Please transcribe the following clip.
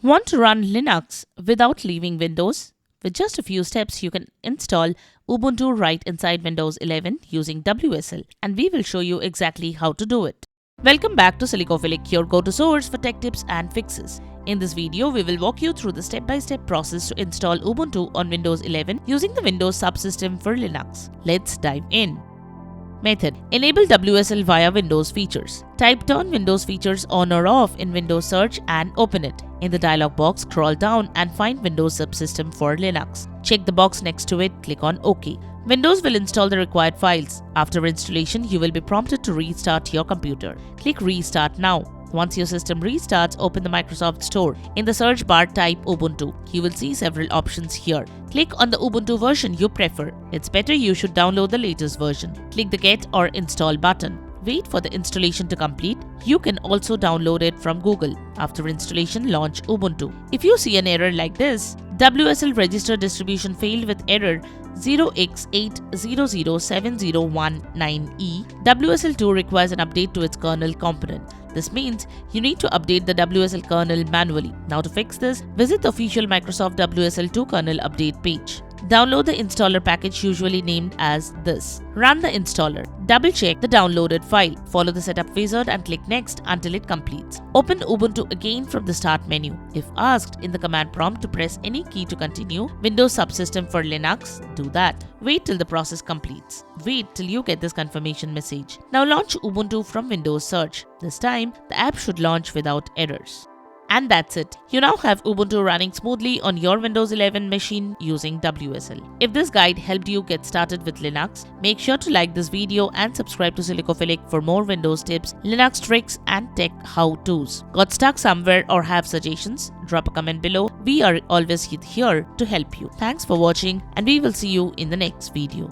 Want to run Linux without leaving Windows? With just a few steps, you can install Ubuntu right inside Windows 11 using WSL, and we will show you exactly how to do it. Welcome back to Silicophilic, your go-to source for tech tips and fixes. In this video, we will walk you through the step-by-step process to install Ubuntu on Windows 11 using the Windows subsystem for Linux. Let's dive in. Method: enable WSL via Windows Features. Type Turn Windows Features on or off in Windows Search and open it. In the dialog box, scroll down and find Windows Subsystem for Linux. Check the box next to it, click on OK. Windows will install the required files. After installation, you will be prompted to restart your computer. Click Restart Now. Once your system restarts, open the Microsoft Store. In the search bar, type Ubuntu. You will see several options here. Click on the Ubuntu version you prefer. It's better you should download the latest version. Click the Get or Install button. Wait for the installation to complete. You can also download it from Google. After installation, launch Ubuntu. If you see an error like this, WSL register distribution failed with error 0x8007019E, WSL2 requires an update to its kernel component. This means you need to update the WSL kernel manually. Now to fix this, visit the official Microsoft WSL2 kernel update page. Download the installer package usually named as this. Run the installer. Double-check the downloaded file. Follow the setup wizard and click Next until it completes. Open Ubuntu again from the Start menu. If asked in the command prompt to press any key to continue Windows subsystem for Linux, do that. Wait till the process completes. Wait till you get this confirmation message. Now launch Ubuntu from Windows Search. This time, the app should launch without errors. And that's it. You now have Ubuntu running smoothly on your Windows 11 machine using WSL. If this guide helped you get started with Linux, make sure to like this video and subscribe to Silicophilic for more Windows tips, Linux tricks and tech how-tos. Got stuck somewhere or have suggestions? Drop a comment below. We are always here to help you. Thanks for watching and we will see you in the next video.